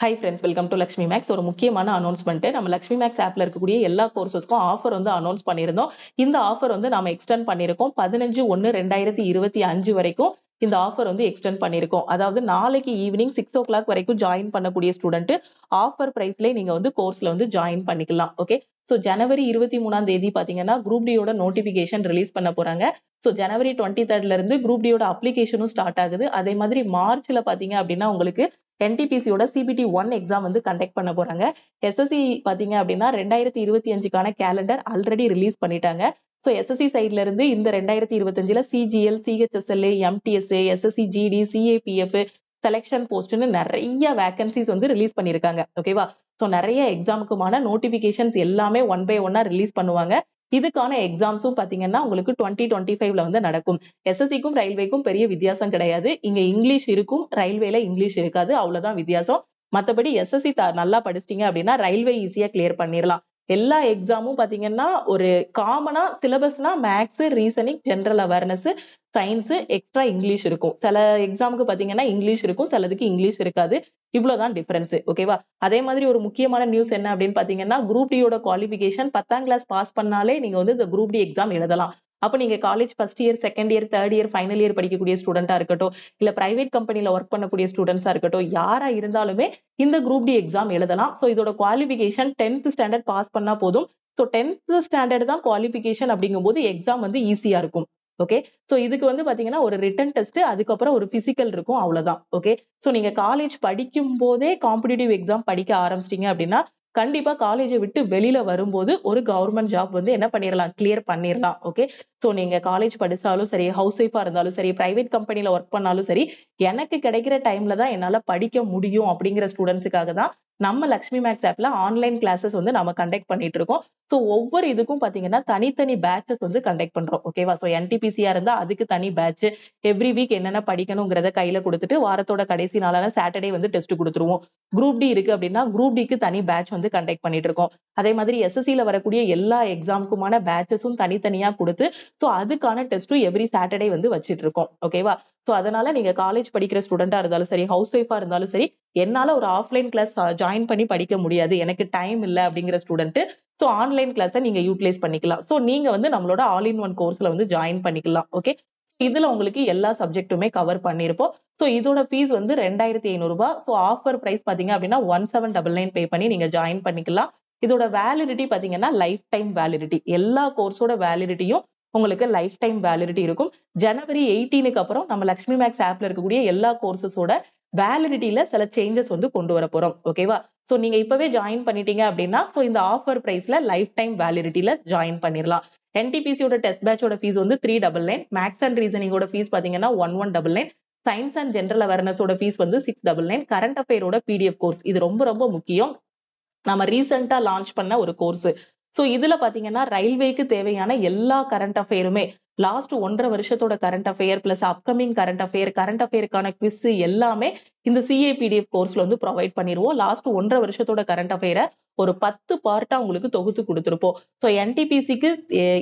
Hi friends, welcome to Lakshmi max. ஒரு முக்கியமான announcement. நம்ம லக்ஷ்மி மேக்ஸ் ஆப்ல இருக்கக்கூடிய எல்லா கோர்சஸ்க்கும் ஆஃபர் வந்து அனௌன்ஸ் பண்ணியிருந்தோம். இந்த ஆஃபர் வந்து நாம எக்ஸ்டெண்ட் பண்ணியிருக்கோம். 15/1/2025 வரைக்கும் இந்த ஆஃபர் வந்து எக்ஸ்டெண்ட் பண்ணியிருக்கோம். அதாவது நாளைக்கு ஈவினிங் 6 o'clock வரைக்கும் ஜாயின் பண்ணக்கூடிய ஸ்டூடெண்ட் ஆஃபர் பிரைஸ்லேயே நீங்க வந்து கோர்ஸ்ல வந்து ஜாயின் பண்ணிக்கலாம். ஓகே, ஸோ ஜனவரி 23 பாத்தீங்கன்னா குரூப் டியோட நோட்டிபிகேஷன் ரிலீஸ் பண்ண போறாங்க. ஸோ ஜனவரி 23 இருந்து குரூப் டியோட அப்ளிகேஷனும் ஸ்டார்ட் ஆகுது. அதே மாதிரி மார்ச்ல பாத்தீங்க அப்படின்னா உங்களுக்கு என்டிபிசியோட சிபிடி 1 எக்ஸாம் வந்து கண்டக்ட் பண்ண போறாங்க. எஸ்எஸ்சி பாத்தீங்க அப்படின்னா 2025க்கான கேலண்டர் ஆல்ரெடி ரிலீஸ் பண்ணிட்டாங்க. ஸோ எஸ்எஸ்சி சைட்ல இருந்து இந்த 2025ல CGL, CHSL, MTS, SSC GD, CAPF, selection போஸ்ட்னு நிறைய வேகன்சிஸ் வந்து ரிலீஸ் பண்ணிருக்காங்க. ஓகேவா? ஸோ நிறைய எக்ஸாமுக்குமான நோட்டிபிகேஷன்ஸ் எல்லாமே ஒன் பை ஒன்னா ரிலீஸ் பண்ணுவாங்க. இதுக்கான எக்ஸாம்ஸும் பாத்தீங்கன்னா உங்களுக்கு 2025ல வந்து நடக்கும். எஸ்எஸ்சிக்கும் ரயில்வேக்கும் பெரிய வித்தியாசம் கிடையாது. இங்க இங்கிலீஷ் இருக்கும், ரயில்வேல இங்கிலீஷ் இருக்காது, அவ்வளவுதான் வித்தியாசம். மத்தபடி எஸ்எஸ்சி நல்லா படிச்சிட்டீங்க அப்படின்னா ரயில்வே ஈஸியா கிளியர் பண்ணிடலாம். எல்லா எக்ஸாமும் பாத்தீங்கன்னா ஒரு காமனா சிலபஸ்னா maths, reasoning, general awareness, science, extra English இருக்கும். சில எக்ஸாமுக்கு பாத்தீங்கன்னா இங்கிலீஷ் இருக்கும், சிலதுக்கு இங்கிலீஷ் இருக்காது. இவ்வளவுதான் டிஃபரன்ஸ். ஓகேவா? அதே மாதிரி ஒரு முக்கியமான நியூஸ் என்ன அப்படின்னு பாத்தீங்கன்னா குரூப் டியோட குவாலிபிகேஷன் 10ஆம் கிளாஸ் பாஸ் பண்ணாலே நீங்க வந்து இந்த குரூப் டி எக்ஸாம் எழுதலாம். அப்ப நீங்க college first year, second year, third year, final year படிக்கக்கூடிய ஸ்டூடெண்டா இருக்கட்டும், இல்ல பிரைவேட் கம்பெனில ஒர்க் பண்ணக்கூடிய ஸ்டூடெண்ட்ஸா இருக்கட்டும், யாரா இருந்தாலுமே இந்த குரூப் டி எக்ஸாம் எழுதலாம். ஸோ இதோட குவாலிபிகேஷன் 10th ஸ்டாண்டர்ட் பாஸ் பண்ணா போதும். ஸோ 10th ஸ்டாண்டர்ட் தான் குவாலிபிகேஷன் அப்படிங்கும் போது எக்ஸாம் வந்து ஈஸியா இருக்கும். ஓகே, சோ இதுக்கு வந்து பாத்தீங்கன்னா ஒரு ரிட்டன் டெஸ்ட், அதுக்கப்புறம் ஒரு பிசிக்கல் இருக்கும், அவ்வளவுதான். ஓகே, சோ நீங்க காலேஜ் படிக்கும் போதே காம்படிட்டிவ் எக்ஸாம் படிக்க ஆரம்பிச்சிட்டீங்க அப்படின்னா கண்டிப்பா காலேஜை விட்டு வெளியில வரும்போது ஒரு கவர்மெண்ட் ஜாப் வந்து என்ன பண்ணிடலாம், கிளியர் பண்ணிடலாம். ஓகே, சோ நீங்க காலேஜ் படிச்சாலும் சரி, ஹவுஸ் ஒய்ஃபா இருந்தாலும் சரி, பிரைவேட் கம்பெனில ஒர்க் பண்ணாலும் சரி, எனக்கு கிடைக்கிற டைம்ல தான் என்னால படிக்க முடியும் அப்படிங்கிற ஸ்டூடெண்ட்ஸுக்காக தான் நம்ம லக்ஷ்மி மேக்ஸ் ஆப்ல ஆன்லைன் கிளாஸஸ் வந்து நம்ம கண்டக்ட் பண்ணிட்டு இருக்கோம். சோ ஒவ்வொரு இதுக்கும் பாத்தீங்கன்னா தனித்தனி பேட்சஸ் வந்து கண்டக்ட் பண்றோம். ஓகேவா? சோ என்டிபிசியா இருந்தா அதுக்கு தனி பேட்ச், எவ்ரி வீக் என்னென்ன படிக்கணுங்கிறத கையில கொடுத்துட்டு வாரத்தோட கடைசி நாளான சாட்டர்டே வந்து டெஸ்ட் கொடுத்துருவோம். குரூப் டி இருக்கு அப்படின்னா குரூப் டிக்கு தனி பேட்ச் வந்து கண்டக்ட் பண்ணிட்டு இருக்கோம். அதே மாதிரி எஸ்எஸ்சில வரக்கூடிய எல்லா எக்ஸாமுக்குமான பேட்சஸும் தனித்தனியா கொடுத்து சோ அதுக்கான டெஸ்ட்டும் எவ்ரி சாட்டர்டே வந்து வச்சிட்டு இருக்கோம். ஓகேவா? சோ அதனால நீங்க காலேஜ் படிக்கிற ஸ்டூடெண்டா இருந்தாலும் சரி, ஹவுஸ் ஒய்ஃபா இருந்தாலும் சரி, என்னால ஒரு ஆஃப்லைன் கிளாஸ் ஜாயின் பண்ணி படிக்க முடியாது, எனக்கு டைம் இல்ல அப்படிங்கிற ஸ்டூடெண்ட் சோ ஆன்லைன் கிளாஸை நீங்க யூட்டிலைஸ் பண்ணிக்கலாம். சோ நீங்க வந்து நம்மளோட ஆல் இன் ஒன் கோர்ஸ்ல வந்து ஜாயின் பண்ணிக்கலாம். ஓகே, இதுல உங்களுக்கு எல்லா சப்ஜெக்ட்டுமே கவர் பண்ணிருப்போம். சோ இதோட ஃபீஸ் வந்து 2500 ரூபாய். சோ ஆஃபர் பிரைஸ் பாத்தீங்க அப்படின்னா 1799 பே பண்ணி நீங்க ஜாயின் பண்ணிக்கலாம். இதோட வேலிடிட்டி பாத்தீங்கன்னா லைஃப் டைம் வேலிடிட்டி. எல்லா கோர்ஸோட வேலிடிட்டியும் உங்களுக்கு லைஃப் டைம் வேலிடிட்டி இருக்கும். ஜனவரி 18க்கு அப்புறம் நம்ம லக்ஷ்மி மேக்ஸ் ஆப்ல இருக்கக்கூடிய எல்லா கோர்சஸோட வேலிடிட்டியில சில சேஞ்சஸ் வந்து கொண்டு வர போறோம். ஓகேவா? சோ நீங்க இப்பவே ஜாயின் பண்ணிட்டீங்க அப்படின்னா சோ இந்த ஆஃபர் பிரைஸ்ல லைஃப் டைம் வேலிடிட்டியில ஜாயின் பண்ணிடலாம். என்டிபிசியோட டெஸ்ட் பேட்சோட ஃபீஸ் வந்து 399, மேக்ஸ் அண்ட் ரீசனிங்கோட ஃபீஸ் பாத்தீங்கன்னா 1199, சயின்ஸ் அண்ட் ஜெனரல் அவேர்னஸோட ஃபீஸ் வந்து 699, கரண்ட் அஃபேரோட பிடிஎஃப் கோர்ஸ் இது ரொம்ப ரொம்ப முக்கியம். நம்ம ரீசெண்டா லான்ச் பண்ண ஒரு கோர்ஸ். சோ இதுல பாத்தீங்கன்னா ரயில்வேக்கு தேவையான எல்லா கரண்ட் அஃபேருமே, லாஸ்ட் 1.5 வருஷத்தோட current affair plus upcoming current அஃபேருக்கான குவிஸ் எல்லாமே இந்த சிஏபிடிஎஃப் கோர்ஸ்ல வந்து ப்ரொவைட் பண்ணிடுவோம். லாஸ்ட் 1.5 வருஷத்தோட கரண்ட் அஃபேரை ஒரு 10 பார்ட்டா உங்களுக்கு தொகுத்து கொடுத்திருப்போம். சோ என்டிபிசிக்கு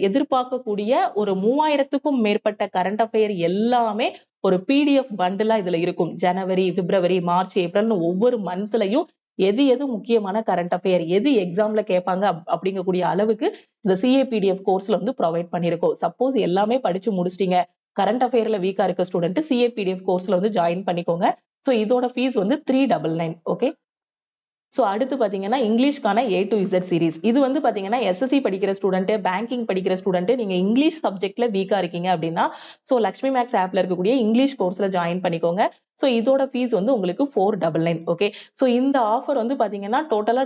எதிர்பார்க்கக்கூடிய ஒரு 3000க்கும் மேற்பட்ட கரண்ட் அஃபேர் எல்லாமே ஒரு பிடிஎஃப் பண்டிலா இதுல இருக்கும். ஜனவரி, பிப்ரவரி, மார்ச், ஏப்ரல்னு ஒவ்வொரு மந்த்லயும் எது எது முக்கியமான கரண்ட் அஃபேர், எது எக்ஸாம்ல கேட்பாங்க அப்படிங்கக்கூடிய அளவுக்கு இந்த சிஏபிடிஎஃப் கோர்ஸ்ல வந்து ப்ரொவைட் பண்ணிருக்கோம். சப்போஸ் எல்லாமே படிச்சு முடிச்சிட்டீங்க, கரண்ட் அஃபேர்ல வீக்கா இருக்க ஸ்டூடெண்ட் சிஏபிடிஎஃப் கோர்ஸ்ல வந்து ஜாயின் பண்ணிக்கோங்க. சோ இதோட ஃபீஸ் வந்து 399. ஓகே, சோ அடுத்து பாத்தீங்கன்னா இங்கிலீஷ்கான A to Z சீரிஸ். இது வந்து பாத்தீங்கன்னா எஸ்எஸ்சி படிக்கிற ஸ்டூடெண்ட், பேங்கிங் படிக்கிற ஸ்டூடெண்ட், நீங்க இங்கிலீஷ் சப்ஜெக்ட்ல வீக்கா இருக்கீங்க அப்படின்னா சோ லக்ஷ்மி மேக்ஸ் ஆப்ல இருக்கக்கூடிய இங்கிலீஷ் கோர்ஸ்ல ஜாயின் பண்ணிக்கோங்க. சோ இதோட ஃபீஸ் வந்து உங்களுக்கு 499. ஓகே, சோ இந்த ஆஃபர் வந்து பாத்தீங்கன்னா டோட்டலா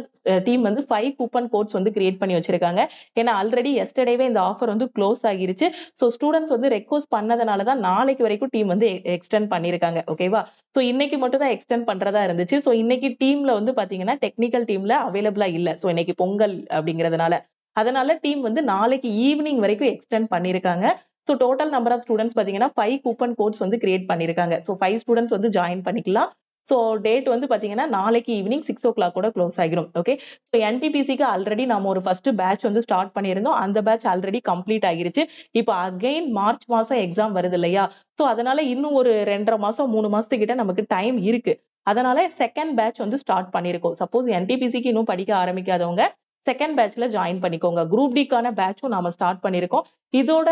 டீம் வந்து 5 கூப்பன் கோட்ஸ் வந்து கிரியேட் பண்ணி வச்சிருக்காங்க. ஏன்னா ஆல்ரெடி எஸ்டர்டேவே இந்த ஆஃபர் வந்து க்ளோஸ் ஆகிருச்சு. சோ ஸ்டூடெண்ட்ஸ் வந்து ரெக்வஸ்ட் பண்ணதுனாலதான் நாளைக்கு வரைக்கும் டீம் வந்து எக்ஸ்டெண்ட் பண்ணிருக்காங்க. ஓகேவா? சோ இன்னைக்கு மட்டும் தான் எக்ஸ்டெண்ட் பண்றதா இருந்துச்சு. சோ இன்னைக்கு டீம்ல வந்து பாத்தீங்கன்னா டெக்னிக்கல் டீம்ல அவைலபிளா இல்ல. சோ இன்னைக்கு பொங்கல் அப்படிங்கறதுனால அதனால டீம் வந்து நாளைக்கு ஈவினிங் வரைக்கும் எக்ஸ்டெண்ட் பண்ணிருக்காங்க. So total number of students பாத்தீங்கன்னா 5 கூப்பன் கோட்ஸ் வந்து கிரியேட் பண்ணிருக்காங்க. சோ 5 ஸ்டூடெண்ட்ஸ் வந்து ஜாயின் பண்ணிக்கலாம். சோ டேட் வந்து பாத்தீங்கன்னா நாளைக்கு ஈவினிங் 6 o'clock கூட க்ளோஸ் ஆகிரும். ஓகே, சோ என்டிபிசிக்கு ஆல்ரெடி நம்ம ஒரு ஃபர்ஸ்ட் பேட்ச் வந்து ஸ்டார்ட் பண்ணியிருந்தோம். அந்த பேட்ச் ஆல்ரெடி கம்ப்ளீட் ஆகிருச்சு. இப்போ அகைன் மார்ச் மாசம் எக்ஸாம் வருது இல்லையா? சோ அதனால இன்னும் ஒரு 2.5 மாசம் 3 மாசத்துக்கிட்ட நமக்கு டைம் இருக்கு. அதனால செகண்ட் பேட்ச் வந்து ஸ்டார்ட் பண்ணிருக்கோம். சப்போஸ் என்டிபிசிக்கு இன்னும் படிக்க ஆரம்பிக்காதவங்க செகண்ட் பேட்ச்ல ஜாயின் பண்ணிக்கோங்க. குரூப் டிக்கான பேட்சும் நாம ஸ்டார்ட் பண்ணிருக்கோம். இதோட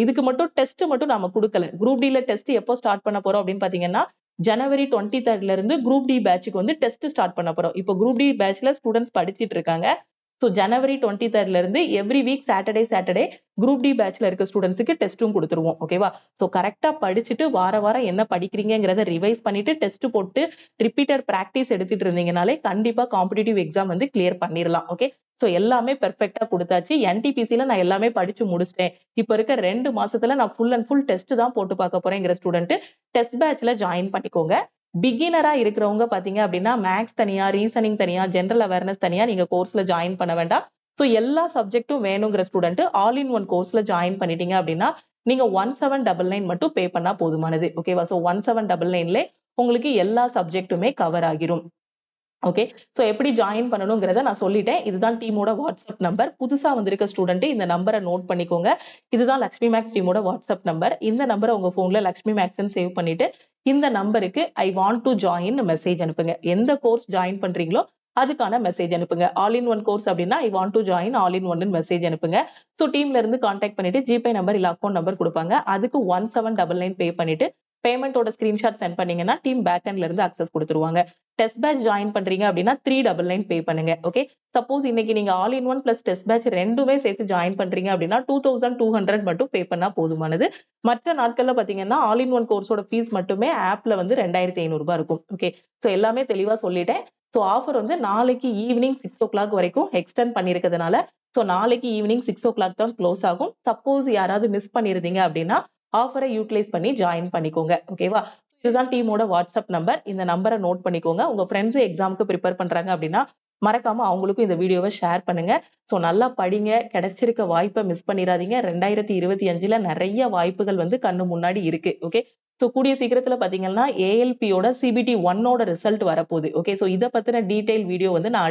இதுக்கு மட்டும் டெஸ்ட் மட்டும் நாம கொடுக்கல. குரூப் டில டெஸ்ட் எப்போ ஸ்டார்ட் பண்ண போறோம் அப்படின்னு பாத்தீங்கன்னா ஜனவரி 23 இருந்து குரூப் டி பேட்சுக்கு வந்து டெஸ்ட் ஸ்டார்ட் பண்ண போறோம். இப்போ குரூப் டி பேட்ச்ல ஸ்டூடெண்ட்ஸ் படிச்சிட்டு இருக்காங்க. ஸோ ஜனவரி 23 இருந்து every week Saturday group D பேட்ச்ல இருக்க ஸ்டூடெண்ட்ஸுக்கு டெஸ்ட்டும் கொடுத்துருவோம். ஓகேவா? ஸோ கரெக்டா படிச்சுட்டு வாரம் என்ன படிக்கிறீங்கிறத ரிவைஸ் பண்ணிட்டு டெஸ்ட் போட்டு ரிப்பீட்டட் பிராக்டிஸ் எடுத்துட்டு இருந்தீங்கனாலே கண்டிப்பா காம்படிட்டிவ் எக்ஸாம் வந்து கிளியர் பண்ணிடலாம். ஓகே, ஸோ எல்லாமே பெர்ஃபெக்டா கொடுத்தாச்சு. என்டிபிசில நான் எல்லாமே படிச்சு முடிச்சிட்டேன். இப்ப இருக்க 2 மாசத்துல நான் ஃபுல் அண்ட் ஃபுல் டெஸ்ட் தான் போட்டு பார்க்க போறேங்கிற ஸ்டூடெண்ட் டெஸ்ட் பேட்ச்ல ஜாயின் பண்ணிக்கோங்க. பிகினரா இருக்கிறவங்க பாத்தீங்க அப்படின்னா மேக்ஸ் தனியா, ரீசனிங் தனியா, ஜெனரல் அவேர்னஸ் தனியா நீங்க கோர்ஸ்ல ஜாயின் பண்ண வேண்டாம். ஸோ எல்லா சப்ஜெக்டும் வேணுங்கிற ஸ்டூடெண்ட் ஆல் இன் ஒன் கோர்ஸ்ல ஜாயின் பண்ணிட்டீங்க அப்படின்னா நீங்க 1799 மட்டும் பே பண்ணா போதுமானது. ஓகேவா? ஸோ 1799 உங்களுக்கு எல்லா சப்ஜெக்ட்டுமே கவர் ஆகிரும். ஓகே, சோ எப்படி ஜாயின் பண்ணணுங்கிறத நான் சொல்லிட்டேன். இதுதான் டீமோட வாட்ஸ்அப் நம்பர். புதுசா வந்திருக்க ஸ்டூடெண்ட் இந்த நம்பரை நோட் பண்ணிக்கோங்க. இதுதான் லக்ஷ்மி மேக்ஸ் டீமோட வாட்ஸ்அப் நம்பர். இந்த நம்பரை உங்க போன்ல லக்ஷ்மி மேக்ஸ் சேவ் பண்ணிட்டு இந்த நம்பருக்கு I want to join message அனுப்புங்க. எந்த கோர்ஸ் ஜாயின் பண்றீங்களோ அதுக்கான மெசேஜ் அனுப்புங்க. ஆல் இன் ஒன் கோர்ஸ் அப்படின்னா I want to join all in one message அனுப்புங்க. ஸோ டீம்ல இருந்து கான்டாக்ட் பண்ணிட்டு ஜிபே நம்பர் இல்ல அக்கௌண்ட் நம்பர் கொடுப்பாங்க. அதுக்கு 1799 பே பண்ணிட்டு பேமெண்டோட ஸ்கிரீன்ஷாட் சென்ட் பண்ணீங்கன்னா டீம் பேக்எண்ட்ல இருந்து அக்சஸ் கொடுத்துருவாங்க. டெஸ்ட் பேட்ச் ஜாயின் பண்றீங்க அப்படின்னா 399 பே பண்ணுங்க. ஓகே, சப்போஸ் இன்னைக்கு நீங்க all in one plus test batch ரெண்டுமே சேர்த்து ஜாயின் பண்றீங்க அப்படின்னா 2200 மட்டும் பே பண்ணா போதுமானது. மற்ற நாட்கள்ல பாத்தீங்கன்னா ஆல் இன் ஒன் கோர்ஸோட ஃபீஸ் மட்டுமே ஆப்ல வந்து 2500 இருக்கும். ஓகே, சோ எல்லாமே தெளிவா சொல்லிட்டேன். ஸோ ஆஃபர் வந்து நாளைக்கு ஈவினிங் 6 o'clock வரைக்கும் எக்ஸ்டெண்ட் பண்ணிருக்கிறதுனால ஸோ நாளைக்கு ஈவினிங் 6 o'clock தான் க்ளோஸ் ஆகும். சப்போஸ் யாராவது மிஸ் பண்ணிருந்தீங்க அப்படின்னா ஆஃபரை யூட்டிலைஸ் பண்ணி ஜாயின் பண்ணிக்கோங்க. ஓகேவா? இதுதான் டீமோட வாட்ஸ்அப் நம்பர். இந்த நம்பரை நோட் பண்ணிக்கோங்க. உங்க ஃப்ரெண்ட்ஸும் எக்ஸாமுக்கு ப்ரிப்பேர் பண்றாங்க அப்படின்னா மறக்காம அவங்களுக்கும் இந்த வீடியோவை ஷேர் பண்ணுங்க. ஸோ நல்லா படிங்க. கிடைச்சிருக்க வாய்ப்பை மிஸ் பண்ணிடாதீங்க. 2025ல நிறைய வாய்ப்புகள் வந்து கண்ணு முன்னாடி இருக்கு. ஓகே, ஸோ கூடிய சீக்கிரத்துல பாத்தீங்கன்னா ஏஎல்பியோட சிபிடி 1ஓட ரிசல்ட் வரப்போகுது. ஓகே, ஸோ இதை பத்தின டீடைல் வீடியோ வந்து நான்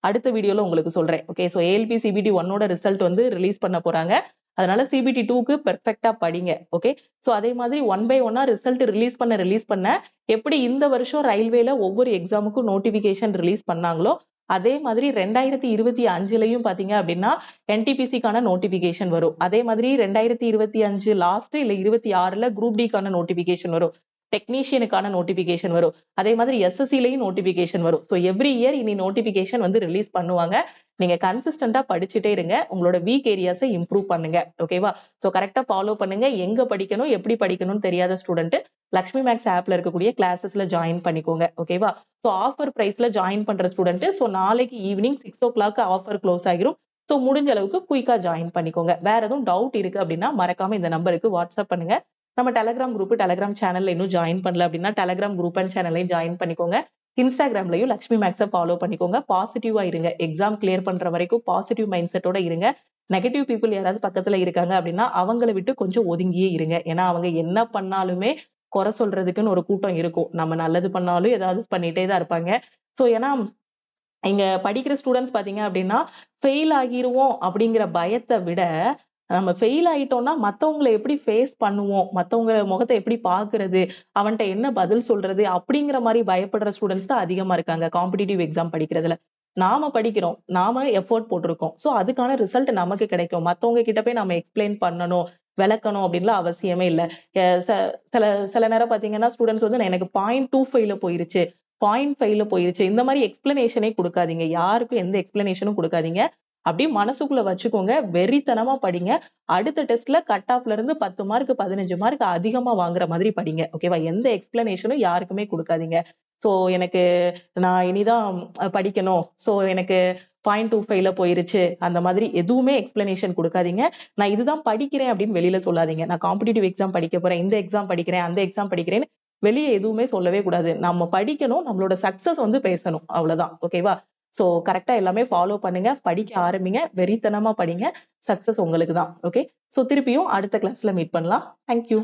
அடுத்த வீடியோல உங்களுக்கு சொல்றேன். ஓகே, ஸோ ஏஎல்பி சிபிடி 1ஓட ரிசல்ட் வந்து ரிலீஸ் பண்ண போறாங்க. அதனால சிபிடி 2க்கு பெர்ஃபெக்டா படிங்க. ஓகே, சோ அதே மாதிரி 1 by 1 ரிசல்ட் ரிலீஸ் பண்ண எப்படி இந்த வருஷம் ரயில்வேல ஒவ்வொரு எக்ஸாமுக்கும் நோட்டிபிகேஷன் ரிலீஸ் பண்ணாங்களோ அதே மாதிரி 2025லயும் பாத்தீங்க அப்படின்னா என்டிபிசிக்கான நோட்டிபிகேஷன் வரும். அதே மாதிரி 2025 லாஸ்ட் இல்ல 26ல குரூப் டிக்கான நோட்டிபிகேஷன் வரும். டெக்னீஷியனுக்கான நோட்டிபிகேஷன் வரும். அதே மாதிரி எஸ்எஸ்சிலையும் நோட்டிபிகேஷன் வரும். ஸோ எவ்ரி இயர் இனி நோட்டிபிகேஷன் வந்து ரிலீஸ் பண்ணுவாங்க. நீங்க கன்சிஸ்டன்டா படிச்சுட்டே இருங்க. உங்களோட வீக் ஏரியாஸை இம்ப்ரூவ் பண்ணுங்க. ஓகேவா? ஸோ கரெக்டா ஃபாலோ பண்ணுங்க. எங்க படிக்கணும் எப்படி படிக்கணும்னு தெரியாத ஸ்டூடெண்ட் லக்ஷ்மி மேக்ஸ் ஆப்ல இருக்கக்கூடிய கிளாஸஸ்ல ஜாயின் பண்ணிக்கோங்க. ஓகேவா? ஸோ ஆஃபர் பிரைஸ்ல ஜாயின் பண்ற ஸ்டூடெண்ட் ஸோ நாளைக்கு ஈவினிங் 6 o'clock ஆஃபர் க்ளோஸ் ஆகிரும். ஸோ முடிஞ்ச அளவுக்கு குயிக்கா ஜாயின் பண்ணிக்கோங்க. வேற எதுவும் டவுட் இருக்கு அப்படின்னா மறக்காம இந்த நம்பருக்கு வாட்ஸ்அப் பண்ணுங்க. நம்ம டெலிகிராம் குரூப் டெலிகிராம் சேனல்ல இன்னும் ஜாயின் பண்ணல அப்படின்னா டெலிகிராம் குரூப் அண்ட் சேனலையும் ஜாயின் பண்ணிக்கோங்க. இன்ஸ்டாகிராம்லயும் லக்ஷ்மி மேக்ஸை ஃபாலோ பண்ணிக்கோங்க. பாசிட்டிவா இருங்க. எக்ஸாம் கிளியர் பண்ற வரைக்கும் பாசிட்டிவ் மைண்ட் செட்டோட இருங்க. நெகட்டிவ் பீப்புள் யாராவது பக்கத்துல இருக்காங்க அப்படின்னா அவங்களை விட்டு கொஞ்சம் ஒதுங்கியே இருங்க. ஏன்னா அவங்க என்ன பண்ணாலுமே குறை சொல்றதுக்குன்னு ஒரு கூட்டம் இருக்கும். நம்ம நல்லது பண்ணாலும் ஏதாவது பண்ணிட்டே தான் இருப்பாங்க. சோ ஏன்னா இங்க படிக்கிற ஸ்டூடெண்ட்ஸ் பாத்தீங்க அப்படின்னா ஃபெயில் ஆகிருவோம் அப்படிங்கிற பயத்தை விட நம்ம ஃபெயில் ஆயிட்டோம்னா மத்தவங்களை எப்படி ஃபேஸ் பண்ணுவோம், மத்தவங்க முகத்தை எப்படி பாக்குறது, அவன்கிட்ட என்ன பதில் சொல்றது அப்படிங்கிற மாதிரி பயப்படுற ஸ்டூடெண்ட்ஸ் தான் அதிகமா இருக்காங்க காம்படிட்டிவ் எக்ஸாம் படிக்கிறதுல. நாம படிக்கிறோம், நாம எஃபோர்ட் போட்டிருக்கோம். சோ அதுக்கான ரிசல்ட் நமக்கு கிடைக்கும். மத்தவங்க கிட்ட போய் நம்ம எக்ஸ்பிளைன் பண்ணணும், விளக்கணும் அப்படின்லாம் அவசியமே இல்லை. சில சில நேரம் பாத்தீங்கன்னா ஸ்டூடெண்ட்ஸ் வந்து எனக்கு 0.25ல போயிருச்சு, 0.5ல போயிருச்சு, இந்த மாதிரி எக்ஸ்பிளனேஷனே கொடுக்காதீங்க. யாருக்கும் எந்த எக்ஸ்பிளனேஷனும் கொடுக்காதீங்க. அப்படியே மனசுக்குள்ள வச்சுக்கோங்க. வெறித்தனமா படிங்க. அடுத்த டெஸ்ட்ல கட் ஆஃப்ல இருந்து 10 மார்க் 15 மார்க் அதிகமா வாங்குற மாதிரி படிங்க. ஓகேவா? எந்த எக்ஸ்பிளனேஷனும் யாருக்குமே கொடுக்காதீங்க. சோ எனக்கு நான் இனிதான் படிக்கணும், சோ எனக்கு 0.25ல போயிருச்சு, அந்த மாதிரி எதுவுமே எக்ஸ்பிளனேஷன் கொடுக்காதீங்க. நான் இதுதான் படிக்கிறேன் அப்படின்னு வெளியில சொல்லாதீங்க. நான் காம்படிட்டிவ் எக்ஸாம் படிக்க போறேன், இந்த எக்ஸாம் படிக்கிறேன், அந்த எக்ஸாம் படிக்கிறேன்னு வெளியே எதுவுமே சொல்லவே கூடாது. நம்ம படிக்கணும், நம்மளோட சக்சஸ் வந்து பேசணும். அவ்வளவுதான். ஓகேவா? சோ கரெக்டா எல்லாமே ஃபாலோ பண்ணுங்க. படிக்க ஆரம்பிங்க. வெறித்தனமா படிங்க. சக்சஸ் உங்களுக்கு தான். ஓகே, சோ திருப்பியும் அடுத்த கிளாஸ்ல மீட் பண்ணலாம். தேங்க்யூ.